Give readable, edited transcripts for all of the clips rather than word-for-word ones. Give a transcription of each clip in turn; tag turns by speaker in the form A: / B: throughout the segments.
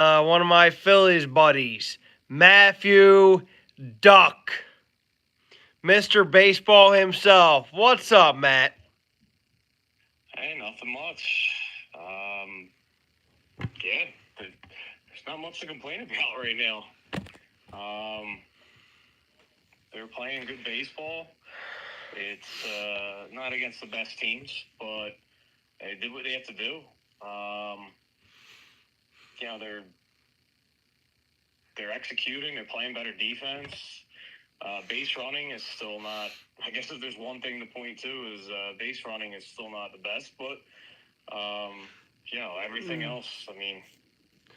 A: One of my Phillies buddies, Matthew Duck, Mr. Baseball himself. What's up, Matt?
B: Hey, nothing much. Yeah, there's not much to complain about right now. They're playing good baseball. It's not against the best teams, but they did what they have to do. They're executing. They're playing better defense. Base running is still not. I guess if there's one thing to point to is base running is still not the best, but everything else. I mean,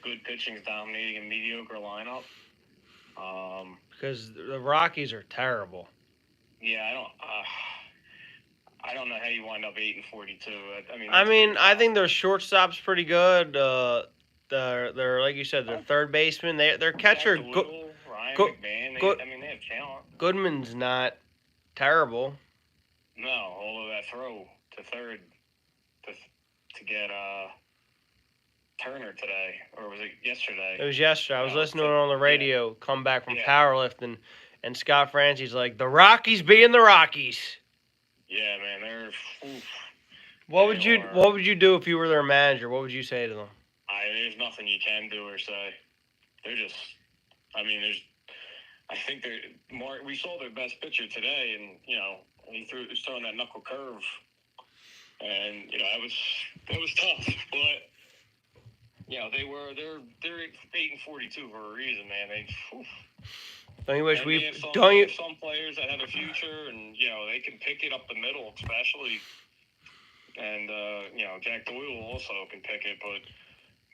B: good pitching's dominating a mediocre lineup.
A: Because the Rockies are terrible.
B: Yeah, I don't know how you wind up 8-42.
A: I think their shortstop's pretty good. They're like you said, their third baseman. Their catcher,
B: Ryan McMahon. They have talent.
A: Goodman's not terrible.
B: No, although that throw to third to get Turner today, or was it yesterday?
A: It was yesterday. I was listening on the radio, come back from powerlifting, and Scott Francie's like, the Rockies being the Rockies.
B: Yeah, man, they're. Oof,
A: what would you do if you were their manager? What would you say to them?
B: There's nothing you can do or say. They're just. I think they're more. We saw their best pitcher today, and he was throwing that knuckle curve, and that was tough, but. They're 8-42 for a reason, man.
A: Don't you wish
B: some players that have a future, and they can pick it up the middle, especially, and Jack Doyle also can pick it, but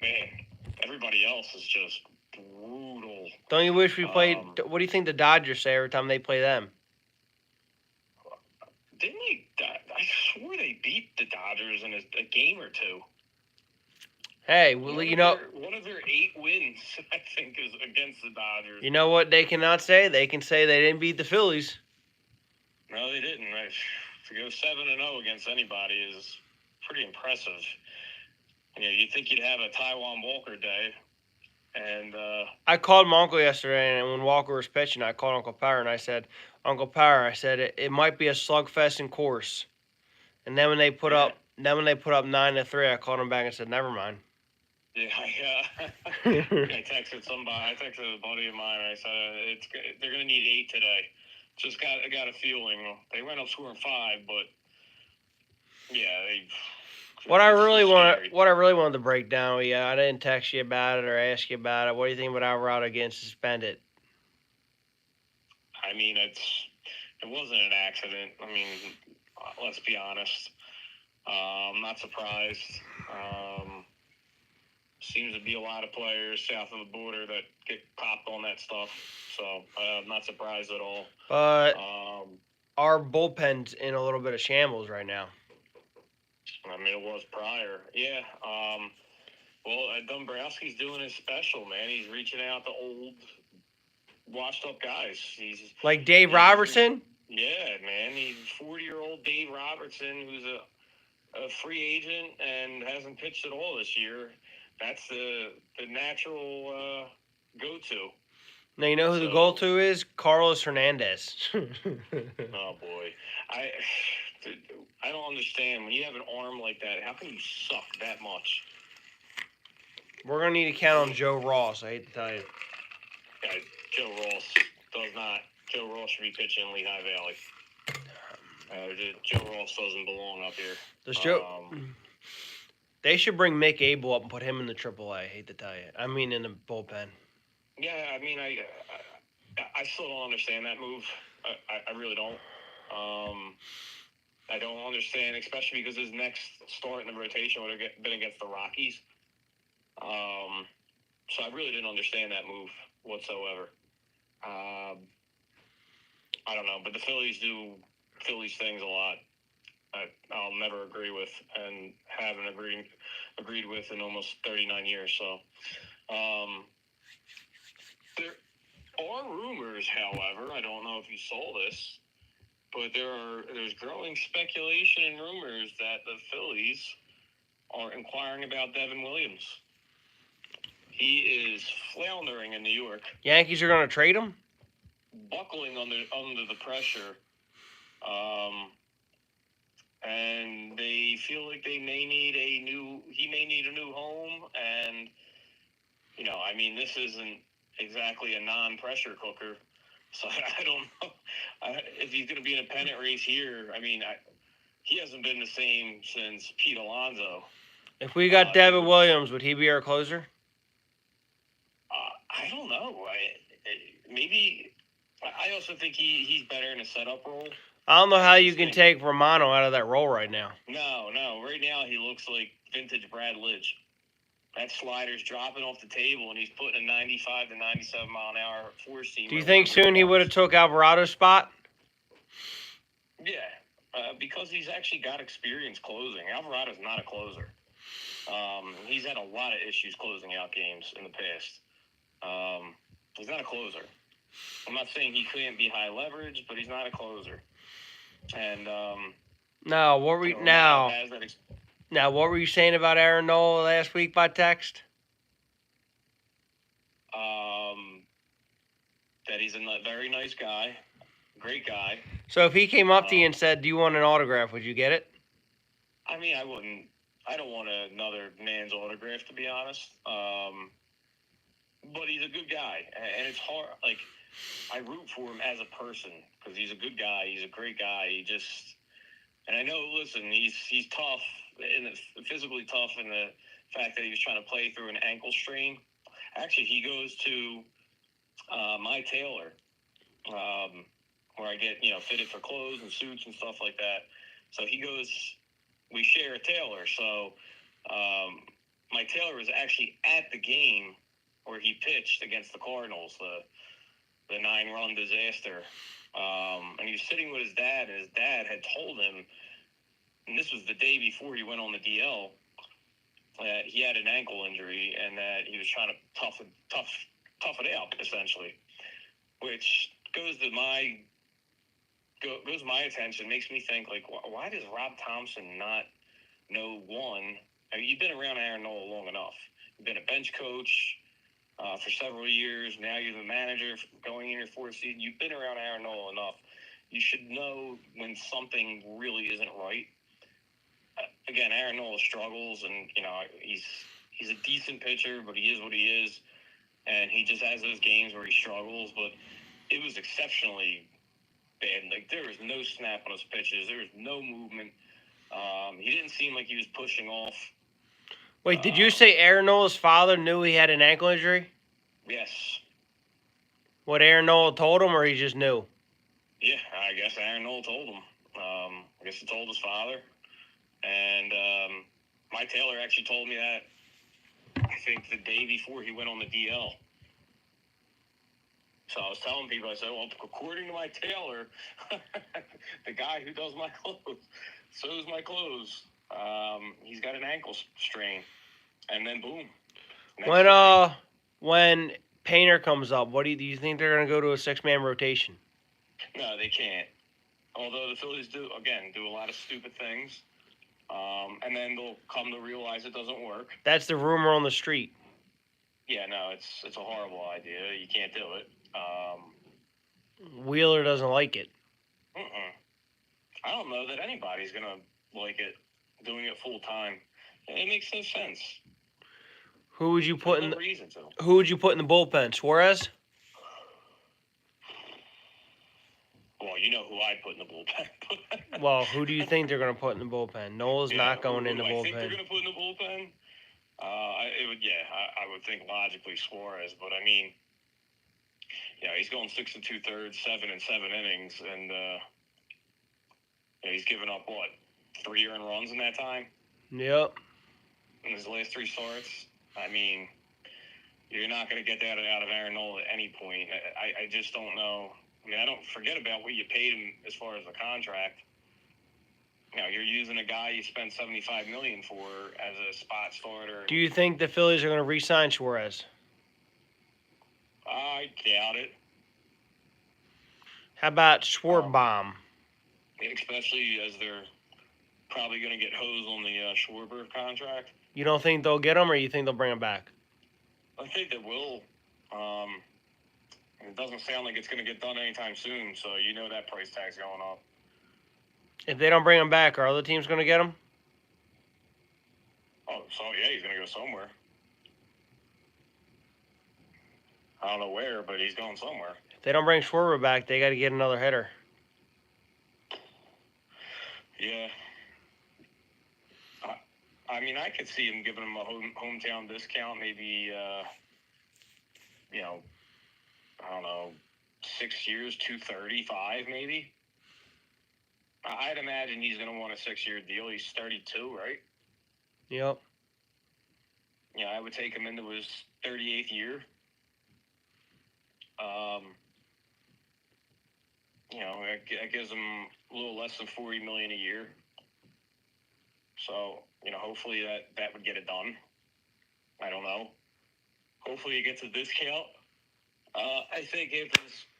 B: man, everybody else is just brutal.
A: Don't you wish we played? What do you think the Dodgers say every time they play them?
B: Didn't they? I swore they beat the Dodgers in a game or two.
A: Hey,
B: one of their 8 wins, I think, is against the Dodgers.
A: You know what they cannot say? They can say they didn't beat the Phillies.
B: No, they didn't. To go 7-0 against anybody is pretty impressive. You'd think you'd have a Taiwan Walker day. And
A: I called my uncle yesterday, and when Walker was pitching, I called Uncle Power, and I said, Uncle Power, it might be a slugfest in course. And then when they put up 9-3, I called him back and said, never mind.
B: Yeah, I texted somebody. I texted a buddy of mine. And I said they're going to need 8 today. I got a feeling they went up scoring 5, but yeah,
A: What I really wanted to break down, I didn't text you about it or ask you about it. What do you think about Alvarado getting suspended?
B: It wasn't an accident. Let's be honest. I'm not surprised. Seems to be a lot of players south of the border that get popped on that stuff, so I'm not surprised at all.
A: But our bullpen's in a little bit of shambles right now.
B: It was prior. Yeah. Dombrowski's doing his special, man. He's reaching out to old, washed-up guys. He's
A: like Dave Robertson?
B: Yeah, man. He's 40-year-old Dave Robertson, who's a free agent and hasn't pitched at all this year. That's the natural go-to.
A: Now, you know who the go-to is? Carlos Hernandez.
B: Oh, boy. I don't understand. When you have an arm like that, how can you suck that much?
A: We're going to need to count on Joe Ross, I hate to tell you.
B: Yeah, Joe Ross should be pitching in Lehigh Valley. Joe Ross doesn't belong up here.
A: They should bring Mick Abel up and put him in the AAA. I hate to tell you. In the bullpen.
B: Yeah, I still don't understand that move. I really don't. I don't understand, especially because his next start in the rotation would have been against the Rockies. So I really didn't understand that move whatsoever. I don't know, but the Phillies do Phillies things a lot. I'll never agree with and haven't agreed with in almost 39 years. So there are rumors, however, I don't know if you saw this, but there's growing speculation and rumors that the Phillies are inquiring about Devin Williams. He is floundering in New York,
A: Yankees are going to trade him?
B: buckling under the pressure. And they feel like he may need a new home. And, I mean, this isn't exactly a non-pressure cooker. So I don't know if he's going to be in a pennant race here. I mean, he hasn't been the same since Pete Alonso.
A: If we got David Williams, would he be our closer?
B: I don't know. Maybe. I also think he's better in a setup role.
A: I don't know how you can take Romano out of that role right now.
B: No. Right now he looks like vintage Brad Lidge. That slider's dropping off the table, and he's putting a 95 to 97 mile an hour four-seamer.
A: Do you think soon he would have took Alvarado's spot?
B: Yeah, because he's actually got experience closing. Alvarado's not a closer. He's had a lot of issues closing out games in the past. He's not a closer. I'm not saying he couldn't be high leverage, but he's not a closer. And
A: what were you saying about Aaron Nola last week by text?
B: That he's a very nice guy, great guy.
A: So if he came up to you and said, "Do you want an autograph?" Would you get it?
B: I mean, I wouldn't. I don't want another man's autograph, to be honest. But he's a good guy, and it's hard. Like, I root for him as a person because he's a good guy. He's a great guy. And I know. Listen, he's tough and physically tough in the fact that he was trying to play through an ankle strain. Actually, he goes to my tailor, where I get fitted for clothes and suits and stuff like that. So he goes. We share a tailor. So my tailor was actually at the game where he pitched against the Cardinals, the 9-run disaster. And he was sitting with his dad, and his dad had told him, and this was the day before he went on the DL, that he had an ankle injury and that he was trying to tough it out, essentially, which goes my attention, makes me think, like, why does Rob Thompson not know one? I mean, you've been around Aaron Nola long enough. You've been a bench coach for several years. Now you're the manager going in your fourth season. You've been around Aaron Nola enough. You should know when something really isn't right. Again, Aaron Nola struggles, and he's a decent pitcher, but he is what he is, and he just has those games where he struggles. But it was exceptionally bad. Like, there was no snap on his pitches. There was no movement. He didn't seem like he was pushing off.
A: Wait, did you say Aaron Nola's father knew he had an ankle injury?
B: Yes.
A: What Aaron Nola told him, or he just knew?
B: Yeah, I guess Aaron Nola told him. I guess he told his father. And my tailor actually told me that, I think, the day before he went on the DL. So I was telling people, I said, well, according to my tailor, the guy who does my clothes, sews my clothes, he's got an ankle strain. And then, boom.
A: When Painter comes up, do you think they're going to go to a 6-man rotation?
B: No, they can't. Although the Phillies do a lot of stupid things. And then they'll come to realize it doesn't work.
A: That's the rumor on the street.
B: Yeah, no, it's a horrible idea. You can't do it.
A: Wheeler doesn't like it.
B: I don't know that anybody's going to like it, doing it full time. It makes no sense.
A: Who would you put in?
B: Reason to.
A: Who would you put in the bullpen? Suarez?
B: Well, you know who I'd put in the bullpen.
A: Well, who do you think they're going to put in the bullpen? Nola's not going in the bullpen.
B: I think they're going to put in the bullpen. I would think logically Suarez, but I mean, he's going 6 2/3, 7 and 7 innings, and he's given up 3 earned runs in that time.
A: Yep.
B: In his last 3 starts, I mean, you're not going to get that out of Aaron Nola at any point. I just don't know. I mean, I don't forget about what you paid him as far as the contract. You're using a guy you spent $75 million for as a spot starter.
A: Do you think the Phillies are going to re-sign Suarez?
B: I doubt it.
A: How about Schwarber?
B: Especially as they're probably going to get hosed on the Schwarber contract.
A: You don't think they'll get him, or you think they'll bring him back?
B: I think they will. It doesn't sound like it's going to get done anytime soon, so you know that price tag's going up.
A: If they don't bring him back, are other teams going to get him?
B: Oh, so yeah, he's going to go somewhere. I don't know where, but he's going somewhere.
A: If they don't bring Schwarber back, they got to get another hitter.
B: Yeah. I mean, I could see him giving him a hometown discount, maybe, I don't know, 6 years, 235 maybe. I'd imagine he's going to want a 6-year deal. He's 32, right?
A: Yep.
B: Yeah, I would take him into his 38th year. That gives him a little less than $40 million a year. So, hopefully that would get it done. I don't know. Hopefully he gets a discount. I think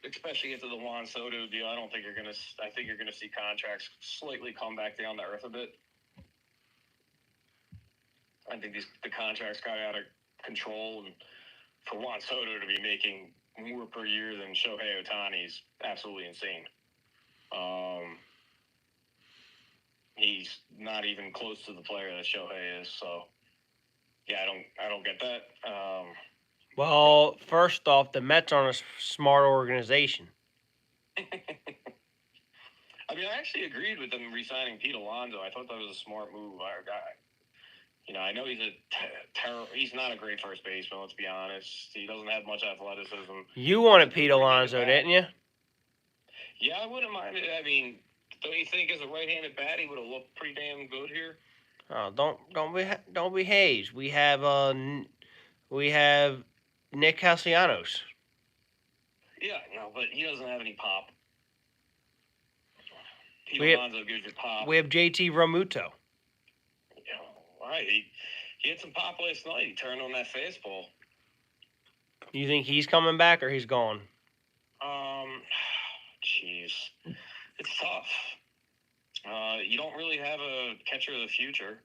B: especially after the Juan Soto deal, I think you're gonna see contracts slightly come back down to earth a bit. I think the contracts got out of control, and for Juan Soto to be making more per year than Shohei Ohtani is absolutely insane. He's not even close to the player that Shohei is. So, yeah, I don't get that.
A: Well, first off, the Mets aren't a smart organization.
B: I mean, I actually agreed with them re-signing Pete Alonso. I thought that was a smart move. I know he's he's not a great first baseman, let's be honest. He doesn't have much athleticism.
A: You wanted Pete Alonso, didn't you?
B: Yeah, I wouldn't mind it. I mean, don't you think as a right-handed bat he would have looked pretty damn good here?
A: Oh, don't be hazed. We have Nick Castellanos.
B: Yeah, no, but he doesn't have any pop. Pete Alonso gives you pop.
A: We have JT Realmuto.
B: Right. He had some pop last night. He turned on that fastball.
A: You think he's coming back or he's gone?
B: Jeez. It's tough. You don't really have a catcher of the future.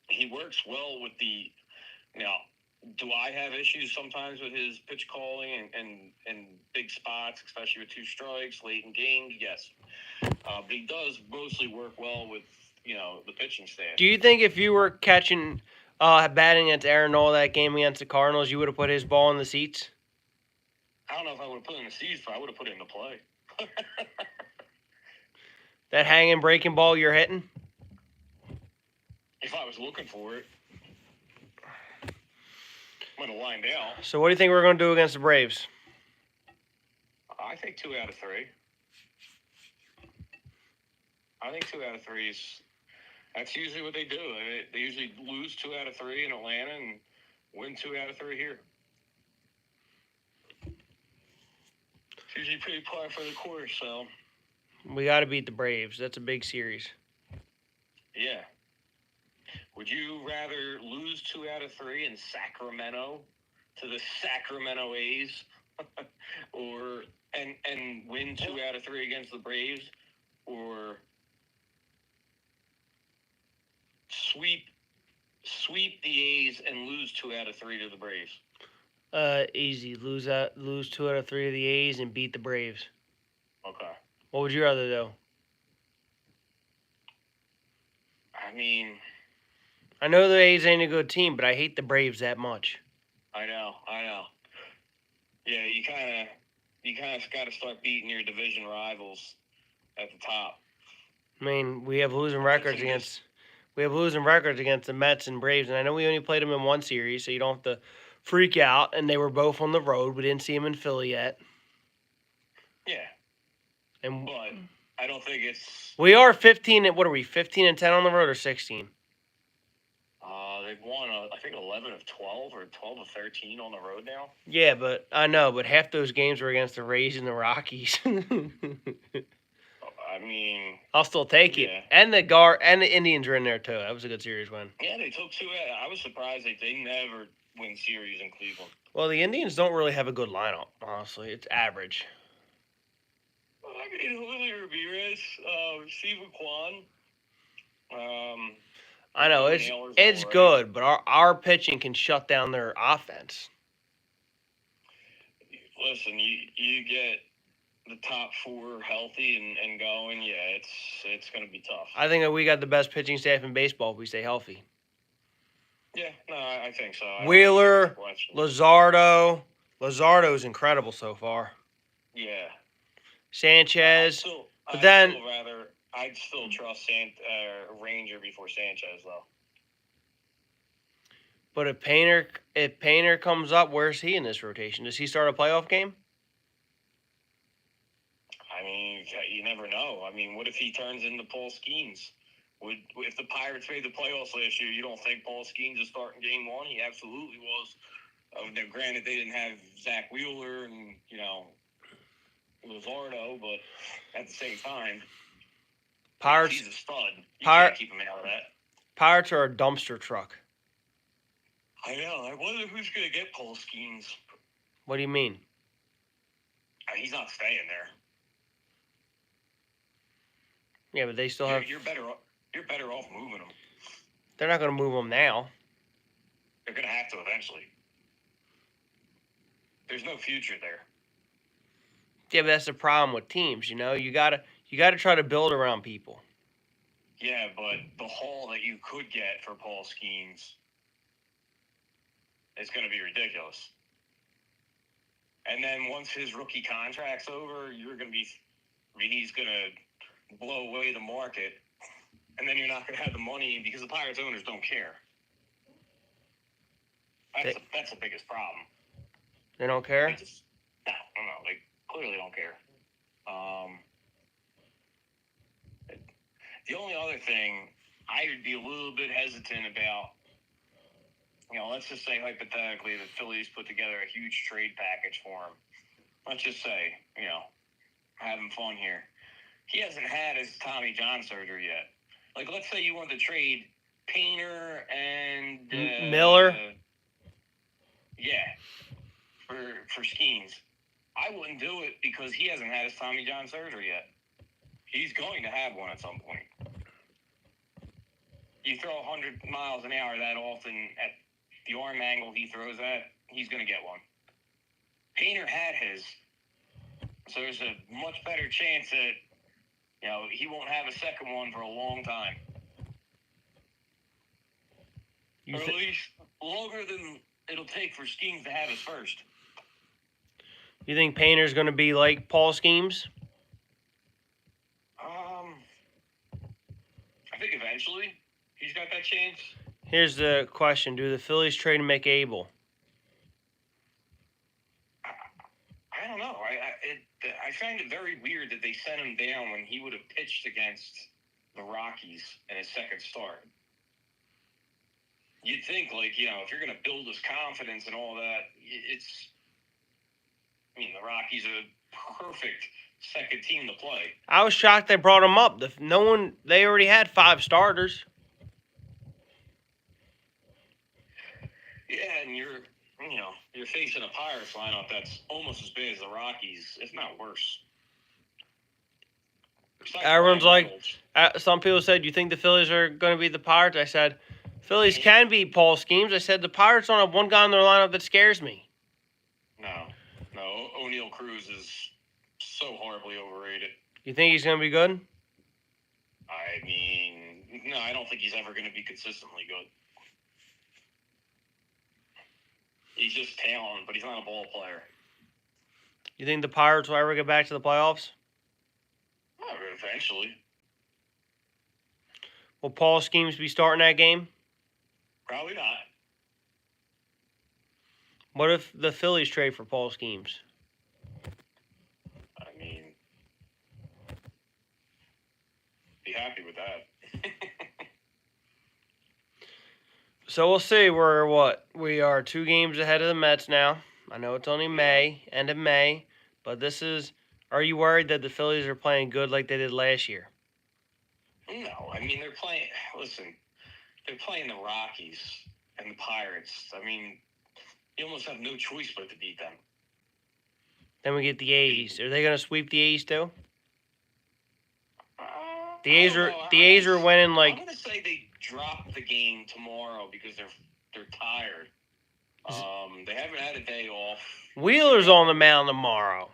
B: He works well with now, do I have issues sometimes with his pitch calling and big spots, especially with 2 strikes, late in games? Yes. But he does mostly work well with, the pitching staff.
A: Do you think if you were batting against Aaron Nola that game against the Cardinals, you would have put his ball in the seats?
B: I don't know if I would have put it in the seats, but I would have put it in the play.
A: That hanging breaking ball you're hitting?
B: If I was looking for it. I'm going to line down.
A: So what do you think we're going to do against the Braves?
B: I think 2 out of 3. I think 2 out of 3 is... That's usually what they do. They usually lose 2 out of 3 in Atlanta and win 2 out of 3 here. It's usually pretty par for the course, so...
A: We got to beat the Braves. That's a big series.
B: Yeah. Would you rather lose 2 out of 3 in Sacramento to the Sacramento A's, and win 2 out of 3 against the Braves, or sweep the A's and lose 2 out of 3 to the Braves?
A: Easy. Lose 2 out of 3 of the A's and beat the Braves.
B: Okay.
A: What would you rather do?
B: I mean,
A: I know the A's ain't a good team, but I hate the Braves that much.
B: I know. Yeah, you kind of got to start beating your division rivals at the top.
A: I mean, we have losing records against the Mets and Braves, and I know we only played them in one series, so you don't have to freak out. And they were both on the road. We didn't see them in Philly yet.
B: Yeah. But I don't think it's...
A: We are 15 and 10 on the road or 16?
B: They've won, I think, 11 of 12 or 12 of 13 on the road now.
A: Yeah, but I know, but half those games were against the Rays and the Rockies.
B: I mean...
A: I'll still take it. And the Indians are in there, too. That was a good series win.
B: Yeah, they took 2 out. I was surprised they never win series in Cleveland.
A: Well, the Indians don't really have a good lineup, honestly. It's average.
B: Well, I mean, Julio Ramirez, Steven Kwan.
A: I know
B: No
A: it's
B: nailers
A: it's
B: already.
A: good, but our pitching can shut down their offense.
B: Listen, you get the top four healthy and going, yeah, it's going to be tough.
A: I think that we got the best pitching staff in baseball if we stay healthy.
B: Yeah, no, I think so.
A: Wheeler, Luzardo's incredible so far.
B: Yeah.
A: Sanchez, but then
B: I'd still trust Ranger before Sanchez though.
A: but if Painter comes up, where's he in this rotation? Does he start a playoff game?
B: I mean, you never know. I mean, what if he turns into Paul Skeens? If the Pirates made the playoffs last year, you don't think Paul Skeens is starting game one? He absolutely was. Granted, they didn't have Zach Wheeler and Luzardo, but at the same time,
A: Pirates.
B: He's a stud. You can't keep him out of that.
A: Pirates are a dumpster truck.
B: I know. I wonder who's going to get Paul Skeens.
A: What do you mean?
B: He's not staying there.
A: Yeah, but they still have.
B: You're better off moving him.
A: They're not going to move him now.
B: They're going to have to eventually. There's no future there.
A: Yeah, but that's the problem with teams. You gotta try to build around people.
B: Yeah, but the haul that you could get for Paul Skeens is going to be ridiculous. And then once his rookie contract's over, he's going to blow away the market, and then you're not going to have the money because the Pirates owners don't care. That's the biggest problem.
A: They don't care?
B: No, they clearly don't care. The only other thing I would be a little bit hesitant about, let's just say hypothetically the Phillies put together a huge trade package for him. Let's just say, having fun here. He hasn't had his Tommy John surgery yet. Like, let's say you want to trade Painter and
A: Miller.
B: For Skeens. I wouldn't do it because he hasn't had his Tommy John surgery yet. He's going to have one at some point. You throw 100 miles an hour that often at the arm angle he throws at, he's going to get one. Painter had his, so there's a much better chance that he won't have a second one for a long time. Or at least longer than it'll take for Skeens to have his first.
A: You think Painter's going to be like Paul Skeens?
B: I think eventually he's got that chance.
A: Here's the question: do the Phillies trade McAble?
B: I don't know. I find it very weird that they sent him down when he would have pitched against the Rockies in his second start. You'd think, if you're going to build his confidence and all that, the Rockies are a perfect second team to play.
A: I was shocked they brought him up. They already had 5 starters.
B: Yeah, and you're facing a Pirates lineup that's almost as bad as the Rockies, if not worse.
A: Everyone's like, some people said, you think the Phillies are going to beat the Pirates? I said, Phillies can beat Paul Skeens. I said, the Pirates don't have one guy in their lineup that scares me.
B: No, O'Neal Cruz is so horribly overrated.
A: You think he's going to be good?
B: I mean, no, I don't think he's ever going to be consistently good. He's just talent, but he's not a ball player.
A: You think the Pirates will ever get back to the playoffs?
B: Eventually.
A: Will Paul Skeens be starting that game?
B: Probably not.
A: What if the Phillies trade for Paul Skeens?
B: I mean, be happy with that.
A: So we'll see. We are 2 games ahead of the Mets now. I know it's only end of May, but are you worried that the Phillies are playing good like they did last year?
B: No, I mean, they're playing the Rockies and the Pirates. I mean, you almost have no choice but to beat them.
A: Then we get the A's. Are they going to sweep the A's too? The A's are winning like.
B: I'm going to say drop the game tomorrow because they're tired. They haven't had a day off.
A: Wheeler's on the mound tomorrow.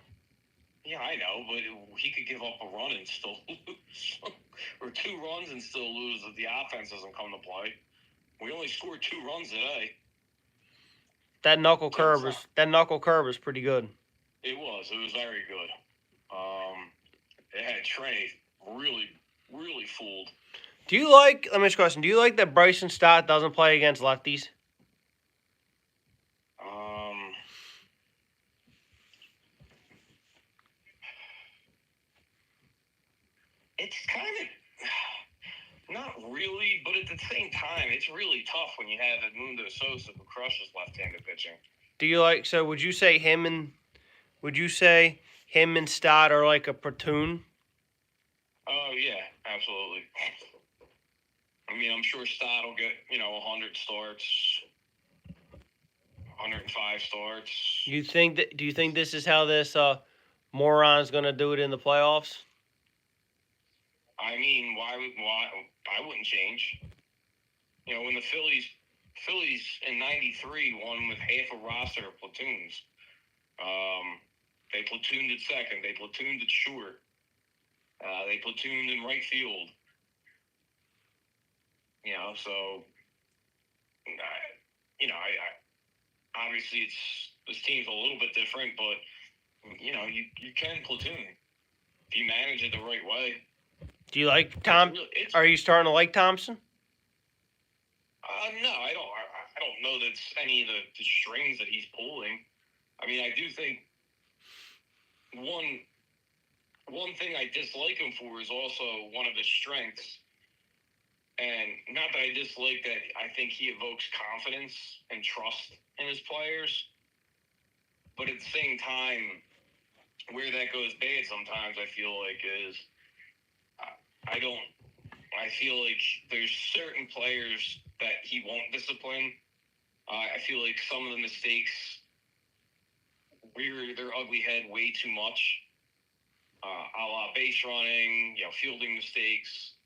B: Yeah, I know, but he could give up a run and still lose, or 2 runs and still lose if the offense doesn't come to play. We only scored 2 runs today.
A: That knuckle curve is pretty good.
B: It was very good. It had Trey really, really fooled.
A: Let me ask you a question. Do you like that Bryson Stott doesn't play against lefties?
B: It's kind of not really, but at the same time, it's really tough when you have Edmundo Sosa who crushes left-handed pitching.
A: Would you say him and Stott are like a platoon?
B: Oh, yeah, absolutely. I mean, I'm sure Stott will get, 100 starts, 105 starts.
A: Do you think this is how this moron's going to do it in the playoffs?
B: I mean, why I wouldn't change. When the Phillies in '93 won with half a roster of platoons. They platooned at second. They platooned at short. They platooned in right field. So obviously this team's a little bit different, but you can platoon if you manage it the right way.
A: Do you like Tom? Are you starting to like Thompson?
B: No, I don't. I don't know that's any of the strings that he's pulling. I mean, I do think one thing I dislike him for is also one of his strengths. And not that I dislike that, I think he evokes confidence and trust in his players. But at the same time, where that goes bad sometimes, I feel like is I feel like there's certain players that he won't discipline. I feel like some of the mistakes rear their ugly head way too much. A la base running, fielding mistakes.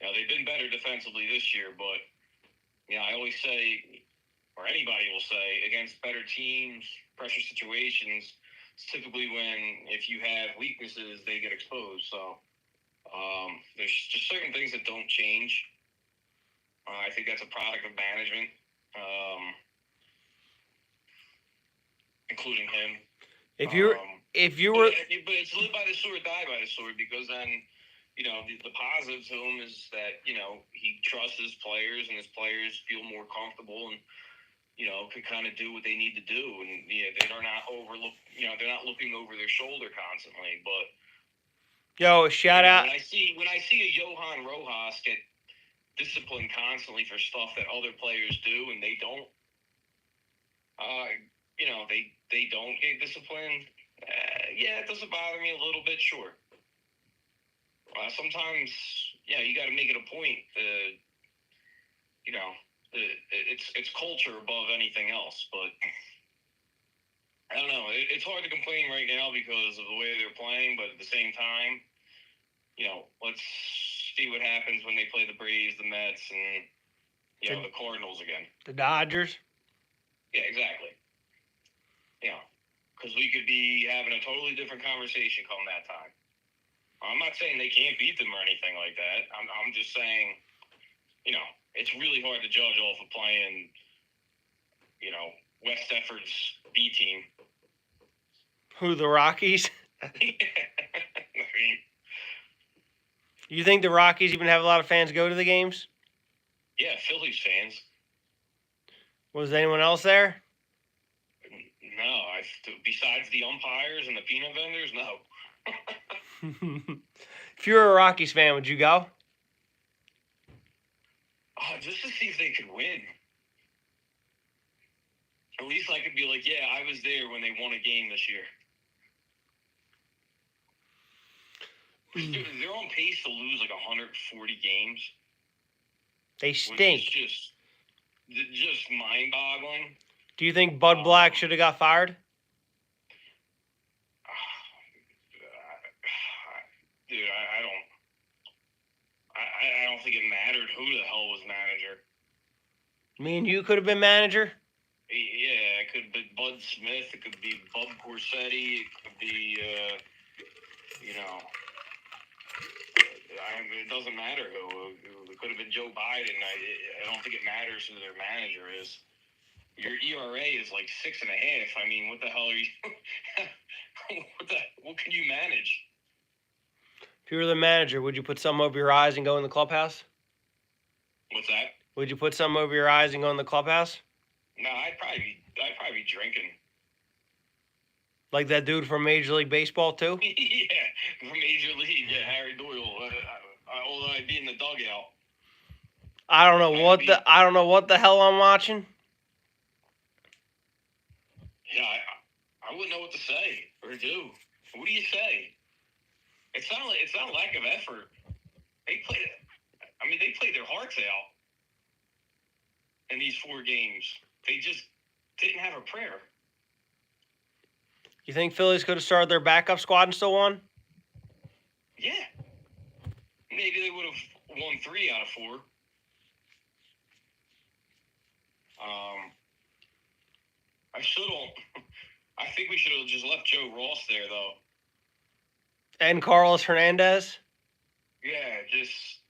B: They've been better defensively this year, but I always say, or anybody will say, against better teams, pressure situations, it's typically when if you have weaknesses, they get exposed. So there's just certain things that don't change. I think that's a product of management, including him.
A: If you were,
B: but it's live by the sword, die by the sword, because then the positive to him is that he trusts his players, and his players feel more comfortable and can kind of do what they need to do, and they're not they're not looking over their shoulder constantly. But
A: shout out.
B: When I see a Johan Rojas get disciplined constantly for stuff that other players do and they don't, they don't get disciplined. It doesn't bother me a little bit, sure. Sometimes, you got to make it a point. It's culture above anything else. But I don't know. It's hard to complain right now because of the way they're playing. But at the same time, let's see what happens when they play the Braves, the Mets, and the Cardinals again.
A: The Dodgers.
B: Yeah, exactly. Because we could be having a totally different conversation come that time. I'm not saying they can't beat them or anything like that. I'm just saying, it's really hard to judge off of playing, West Efford's B team.
A: Who, the Rockies?
B: I mean,
A: you think the Rockies even have a lot of fans go to the games?
B: Yeah, Phillies fans. Was
A: anyone else there?
B: No, besides the umpires and the peanut vendors, no.
A: If you were a Rockies fan, would you go?
B: Just to see if they could win. At least I could be like, yeah, I was there when they won a game this year. They're on pace to lose like 140 games.
A: They stink.
B: Which is just mind-boggling.
A: Do you think Bud Black should have got fired?
B: Dude, I don't think it mattered who the hell was manager.
A: Me and you could have been manager.
B: Yeah, it could be Bud Smith. It could be Bub Corsetti. It could be, it doesn't matter who. It could have been Joe Biden. I don't think it matters who their manager is. Your ERA is like 6.5. I mean, what the hell are you? What can you manage?
A: If you were the manager, would you put something over your eyes and go in the clubhouse?
B: What's that?
A: Would you put something over your eyes and go in the clubhouse?
B: No, I'd probably be drinking.
A: Like that dude from Major League Baseball too?
B: Yeah, from Major League, yeah, Harry Doyle. Although I'd be in the dugout.
A: I don't know what the hell I'm watching.
B: Yeah, I wouldn't know what to say or do. What do you say? It's not a lack of effort. They played their hearts out in these 4 games. They just didn't have a prayer.
A: You think Phillies could have started their backup squad and still won?
B: Yeah. Maybe they would have won 3 out of 4. I think we should have just left Joe Ross there, though.
A: And Carlos Hernandez?
B: Yeah, just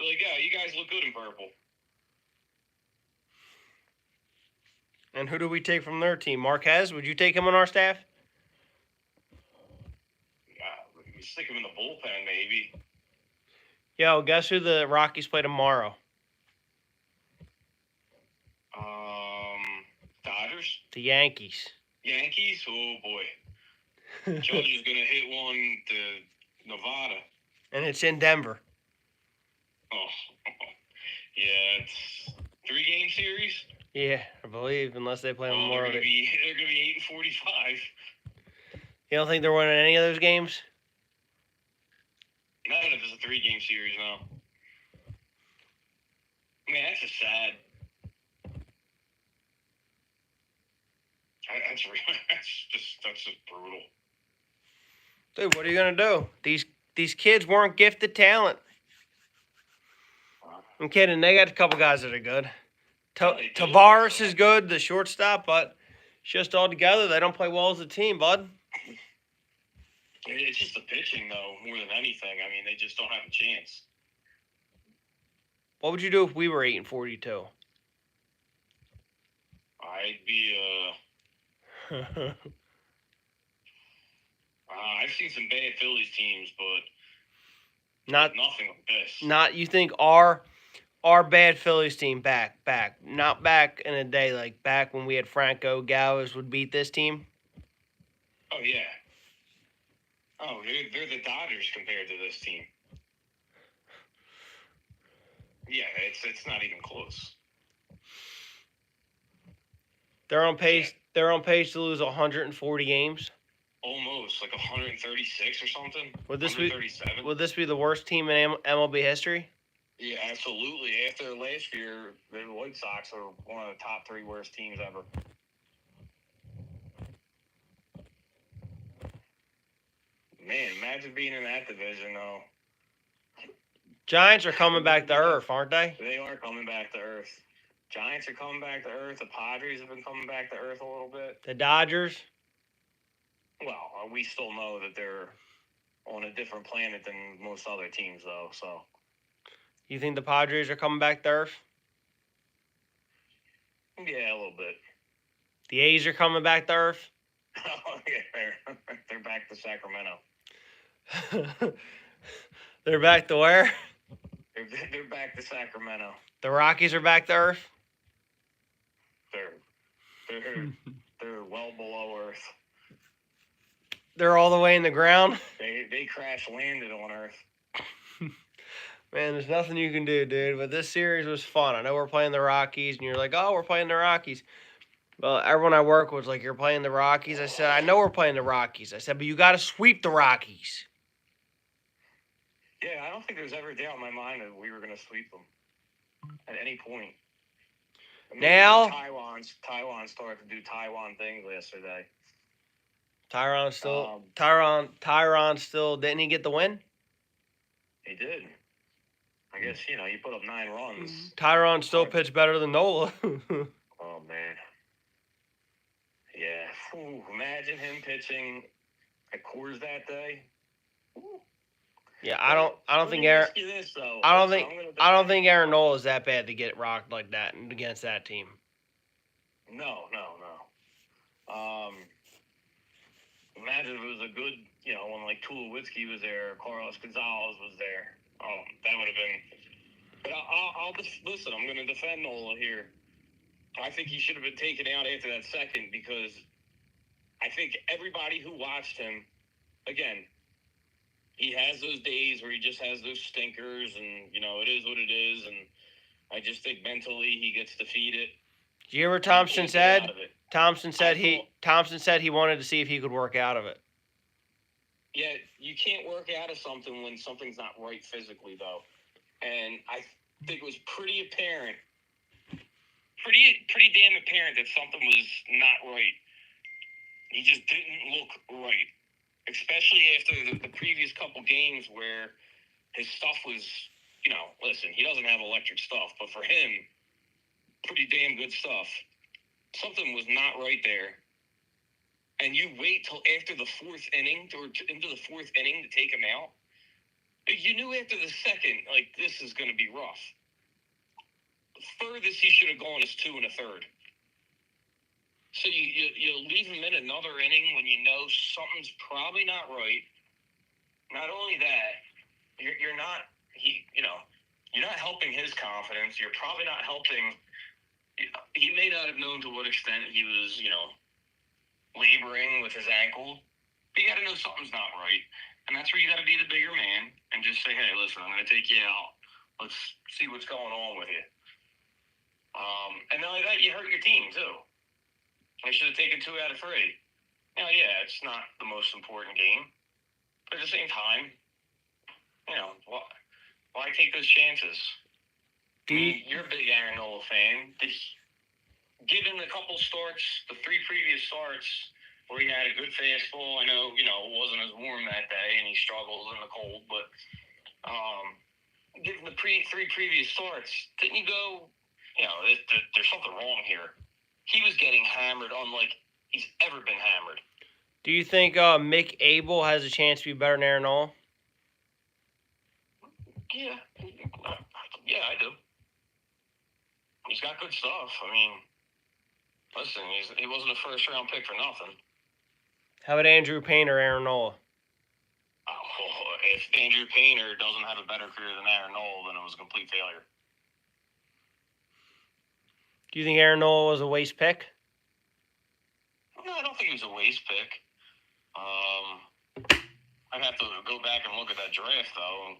B: like, yeah, you guys look good in purple.
A: And who do we take from their team? Marquez? Would you take him on our staff?
B: You stick him in the bullpen, maybe.
A: Yo, guess who the Rockies play tomorrow?
B: Dodgers?
A: The Yankees.
B: Yankees? Oh, boy. Judge is going to hit one to Nevada.
A: And it's in Denver.
B: Oh, yeah, it's 3-game series?
A: Yeah, I believe, unless they play Memorial
B: They're
A: Day.
B: going to be 8-45.
A: You don't think they're winning any of those games?
B: Not if it's a 3-game series, no. I mean, that's just sad. That's just brutal.
A: Dude, what are you gonna do? These kids weren't gifted talent. I'm kidding. They got a couple guys that are good. Tavares is good, the shortstop, but it's just all together. They don't play well as a team, bud.
B: It's just the pitching, though, more than anything. I mean, they just don't have a chance.
A: What would you do if we were 8-42?
B: I'd be I've seen some bad Phillies teams, but nothing like this.
A: Not you think our bad Phillies team back, not back in a day, like back when we had Franco Galvez would beat this team?
B: Oh yeah. Oh, they're the Dodgers compared to this team. Yeah, it's not even close.
A: They're on pace. Yeah. They're on pace to lose 140 games.
B: Almost like 136 or something.
A: Would this be the worst team in MLB history?
B: Yeah, absolutely. After last year, the White Sox are one of the top 3 worst teams ever. Man, imagine being in that division, though.
A: Giants are coming back to earth, aren't they?
B: They are coming back to earth. Giants are coming back to earth. The Padres have been coming back to earth a little bit.
A: The Dodgers?
B: Well, we still know that they're on a different planet than most other teams, though, so.
A: You think the Padres are coming back to earth?
B: Yeah, a little bit.
A: The A's are coming back to earth?
B: Oh, yeah, they're back to Sacramento.
A: They're back to where?
B: They're back to Sacramento.
A: The Rockies are back to earth?
B: They're well below earth.
A: They're all the way in the ground?
B: They crash landed on earth.
A: Man, there's nothing you can do, dude. But this series was fun. I know we're playing the Rockies, and you're like, oh, we're playing the Rockies. Well, everyone I work with was like, you're playing the Rockies? I said, I know we're playing the Rockies. I said, but you got to sweep the Rockies.
B: Yeah, I don't think there's ever a doubt in my mind that we were going to sweep them at any point. I mean,
A: now,
B: Taiwan started to do Taiwan things yesterday.
A: Tyron still didn't he get the win?
B: He did. I guess, you put up 9 runs.
A: Tyron still pitched better than Nola.
B: Oh, man. Yeah. Ooh, imagine him pitching at Coors that day. Ooh.
A: Yeah, I don't think Aaron. I don't think Aaron Nola is that bad to get rocked like that against that team.
B: No. Imagine if it was a good, when like Tulowitzki was there, Carlos Gonzalez was there. That would have been. But I'll just listen. I'm going to defend Nola here. I think he should have been taken out after that second because I think everybody who watched him, again, he has those days where he just has those stinkers, and it is what it is. And I just think mentally he gets defeated.
A: Did you hear what Thompson said? Thompson said he wanted to see if he could work out of it.
B: Yeah, you can't work out of something when something's not right physically, though. And I think it was pretty apparent, pretty damn apparent that something was not right. He just didn't look right, especially after the previous couple games where his stuff was, listen, he doesn't have electric stuff, but for him, pretty damn good stuff. Something was not right there. And you wait till after the fourth inning or into the fourth inning to take him out. You knew after the second, like, this is going to be rough. The furthest he should have gone is 2 1/3. So you leave him in another inning when you know something's probably not right. Not only that, you're not helping his confidence. You're probably not helping. He may not have known to what extent he was, laboring with his ankle. But you got to know something's not right. And that's where you got to be the bigger man and just say, hey, listen, I'm going to take you out. Let's see what's going on with you. And not only that, you hurt your team, too. They should have taken 2 out of 3. Now, yeah, it's not the most important game. But at the same time, why take those chances? You're a big Aaron Nola fan. Given a couple starts, the 3 previous starts, where he had a good fastball, I know, it wasn't as warm that day, and he struggles in the cold, but given the 3 previous starts, didn't you go, there's something wrong here. He was getting hammered unlike he's ever been hammered.
A: Do you think Mick Abel has a chance to be better than Aaron Nola?
B: Yeah, I do. He's got good stuff. I mean, listen, he wasn't a first-round pick for nothing.
A: How about Andrew Payne or Aaron Nola?
B: If Andrew Painter doesn't have a better career than Aaron Nola, then it was a complete failure.
A: Do you think Aaron Nola was a waste pick?
B: No, I don't think he was a waste pick. I'd have to go back and look at that draft, though.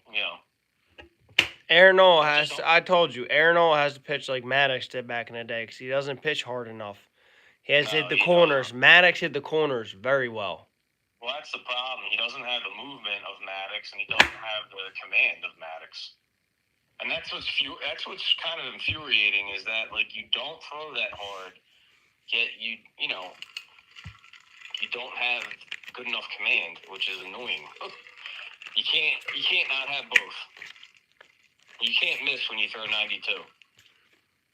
A: Aaron Nola has to, I told you, Aaron Nola has to pitch like Maddox did back in the day because he doesn't pitch hard enough. He has hit the corners. Maddox hit the corners very well.
B: Well, that's the problem. He doesn't have the movement of Maddox, and he doesn't have the command of Maddox. And that's what's kind of infuriating is that, like, you don't throw that hard, yet you don't have good enough command, which is annoying. You can't not have both. You can't miss when you throw 92.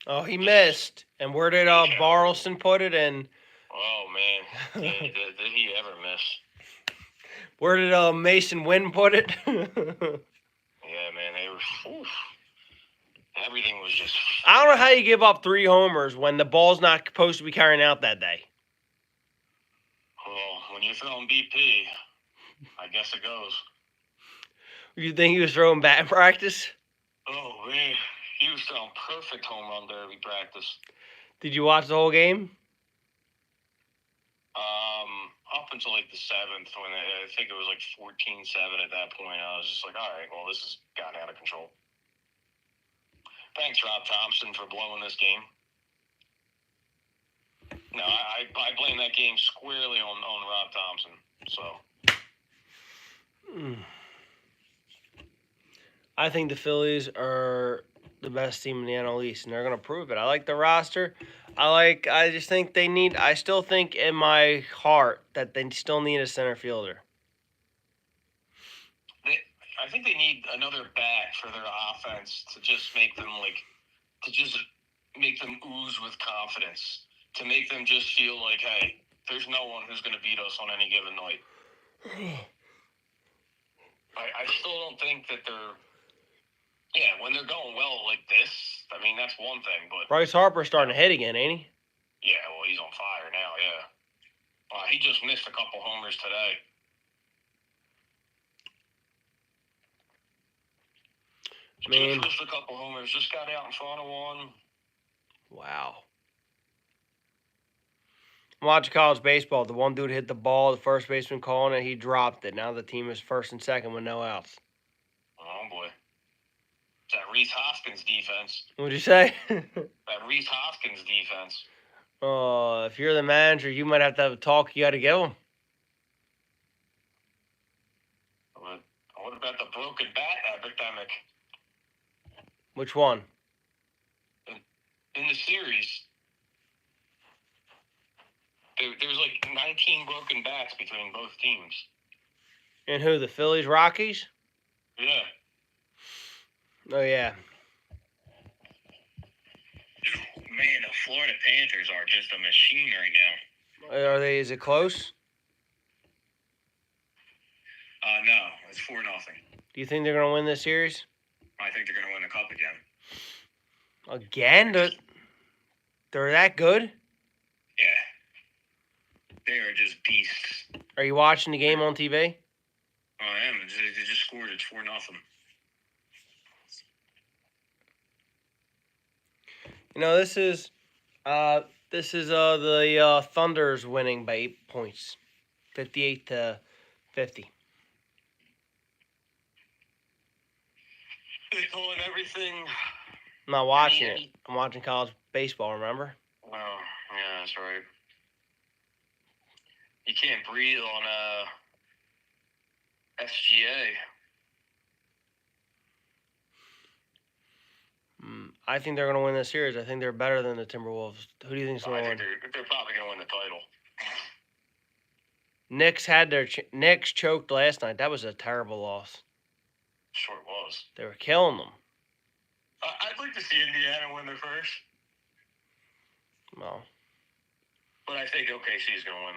A: Oh, he missed. And where did Barlson put it? And
B: oh man, did he ever miss?
A: Where did Mason Wynn put it?
B: Yeah, man, they were. Oof. Everything was just.
A: I don't know how you give up 3 homers when the ball's not supposed to be carrying out that day.
B: Well, when you're throwing BP, I guess it goes.
A: You think he was throwing bat practice?
B: Oh man, he was throwing perfect home run derby practice.
A: Did you watch the whole game?
B: Up until like the 7th, when I think it was like 14-7 at that point, I was just like, all right, well, this has gotten out of control. Thanks, Rob Thompson, for blowing this game. No, I blame that game squarely on Rob Thompson. So.
A: I think the Phillies are the best team in the NL East, and they're going to prove it. I like the roster. I just think I still think in my heart that they still need a center fielder.
B: I think they need another back for their offense to just make them ooze with confidence, to make them just feel like, hey, there's no one who's going to beat us on any given night. I still don't think that they're. Yeah, when they're going well like this, I mean, that's one thing, but.
A: Bryce Harper's starting to hit again, ain't he?
B: Yeah, well, he's on fire now, yeah. He just missed a couple homers today.
A: Man.
B: Just missed a couple homers, just got out in front of one.
A: Wow. I'm watching college baseball. The one dude hit the ball, the first baseman calling it, he dropped it. Now the team is first and second with no outs.
B: Oh, boy. It's that Reese Hoskins defense.
A: What'd you say?
B: That Reese Hoskins defense.
A: If you're the manager, you might have to have a talk you got to give them.
B: What about the broken bat epidemic?
A: Which one?
B: In the series, there's like 19 broken bats between both teams.
A: And who? The Phillies, Rockies?
B: Yeah.
A: Oh, yeah.
B: Man, the Florida Panthers are just a machine right now.
A: Are they? Is it close?
B: No, it's 4-0.
A: Do you think they're going to win this series?
B: I think they're going to win the cup again.
A: Again? They're that good?
B: Yeah. They are just beasts.
A: Are you watching the game on TV?
B: I am. They just scored. It's 4-0.
A: You know, this is the Thunder's winning by 8 points, 58-50.
B: They calling everything.
A: I'm not watching it. I'm watching college baseball. Remember?
B: Oh, yeah, that's right. You can't breathe on SGA.
A: I think they're going to win this series. I think they're better than the Timberwolves. Who do you think's going to win?
B: They're probably going to win the title.
A: Knicks choked last night. That was a terrible loss.
B: Sure was.
A: They were killing them.
B: I'd like to see Indiana win their first.
A: Well.
B: But I think OKC is going to win.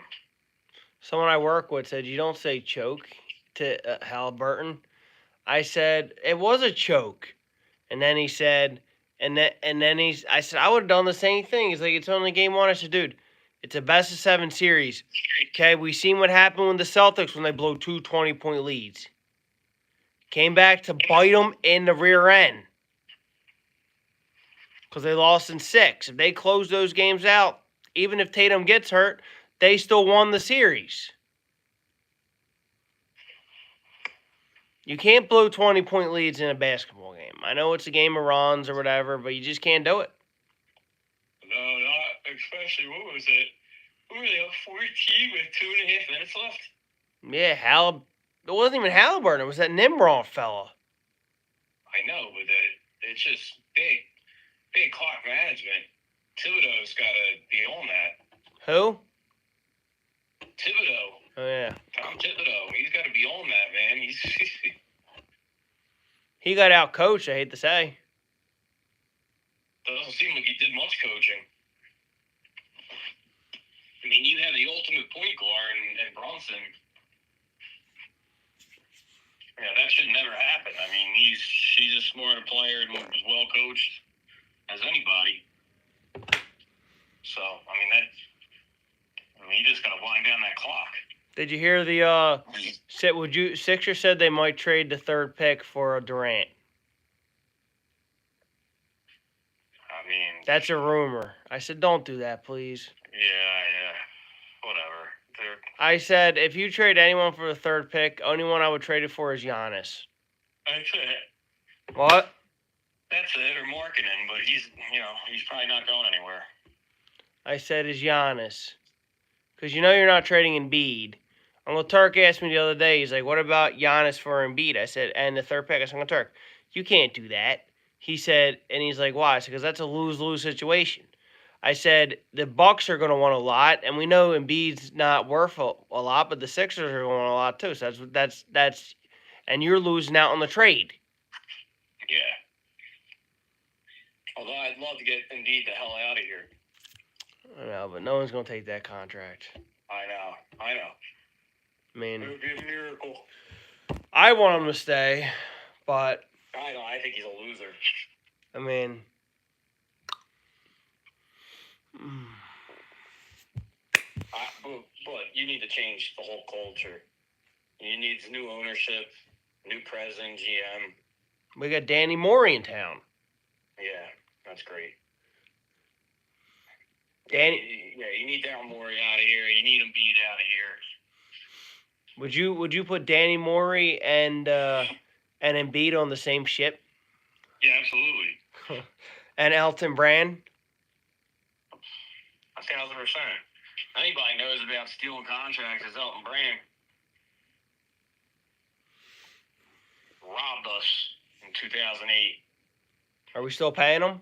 A: Someone I work with said, you don't say choke to Halliburton. I said, it was a choke. And then he said, I said, I would have done the same thing. He's like, it's only game one. I said, dude, it's a best of 7 series. Okay, we seen what happened with the Celtics when they blew 2 20-point leads. Came back to bite them in the rear end. Because they lost in 6. If they close those games out, even if Tatum gets hurt, they still won the series. You can't blow 20-point leads in a basketball game. I know it's a game of runs or whatever, but you just can't do it.
B: No, not especially, what was it? Who were they up 14 with 2.5 minutes left?
A: Yeah, it wasn't even Halliburton. It was that Nimrod fella.
B: I know, but it's just big clock management. Thibodeau's got to be on that.
A: Who?
B: Thibodeau.
A: Oh, yeah.
B: Tom Thibodeau. He's got to be on that, man.
A: He got out coached, I hate to say.
B: Doesn't seem like he did much coaching. I mean, you have the ultimate point guard and Bronson. Yeah, that should never happen. I mean, he's as smart a player and as well coached as anybody. So, you just got to wind down that clock.
A: Did you hear the Sixers said they might trade the 3rd pick for Durant?
B: I mean,
A: that's a rumor. I said, don't do that, please.
B: Yeah, whatever.
A: I said, if you trade anyone for the 3rd pick, only one I would trade it for is Giannis.
B: That's it.
A: What?
B: That's it, or Markkanen, but he's probably not going anywhere.
A: I said, is Giannis. Because you're not trading Embiid. Uncle Turk asked me the other day, he's like, what about Giannis for Embiid? I said, and the 3rd pick. I said, Uncle Turk, you can't do that. He said, and he's like, why? I said, because that's a lose-lose situation. I said, the Bucks are going to want a lot, and we know Embiid's not worth a lot, but the Sixers are going to want a lot too. So that's and you're losing out on the trade.
B: Yeah. Although I'd love to get Embiid the hell out of here.
A: I know, but no one's going to take that contract.
B: I know.
A: I mean,
B: it would be a miracle.
A: I want him to stay, but
B: I know. I think he's a loser.
A: I mean,
B: but you need to change the whole culture. You need new ownership, new president, GM.
A: We got Danny Morey in town.
B: Yeah, that's great.
A: Danny,
B: you need Daryl Morey out of here. You need Embiid out of
A: would
B: here.
A: you put Danny Morey and Embiid on the same ship?
B: Yeah, absolutely.
A: And Elton Brand?
B: 1,000%. Anybody knows about stealing contracts is Elton Brand. Robbed us in 2008.
A: Are we still paying him?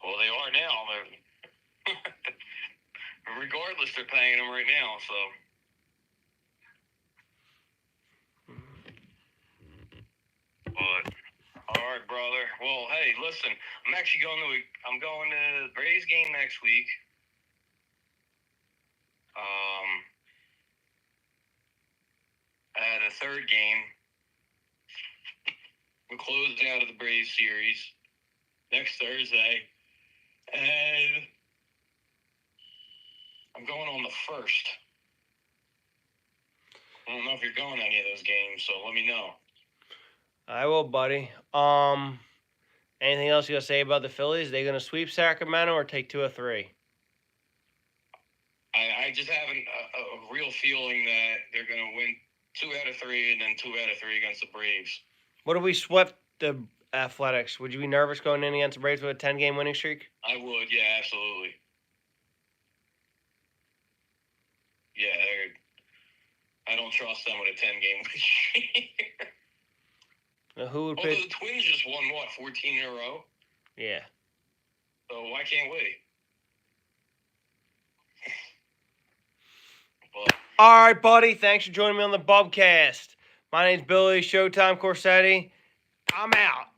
B: Well, they are now. Regardless, they're paying him right now, so. But, all right, brother. Well, hey, listen, I'm going to the Braves game next week. At a third game. We'll close out of the Braves series next Thursday. And I'm going on the 1st. I don't know if you're going to any of those games, so let me know.
A: I will, buddy. Anything else you got to say about the Phillies? They going to sweep Sacramento or take 2 or 3?
B: I just have a real feeling that they're going to win 2 out of 3 and then 2 out of 3 against the Braves.
A: What if we swept the Athletics? Would you be nervous going in against the Braves with a 10-game winning streak?
B: I would, yeah, absolutely. Yeah, I don't trust them with a 10-game winning streak.
A: Who would
B: pick? The Twins just won, 14 in a row?
A: Yeah.
B: So why can't we?
A: All right, buddy. Thanks for joining me on the Bubcast. My name's Billy, Showtime Corsetti. I'm out.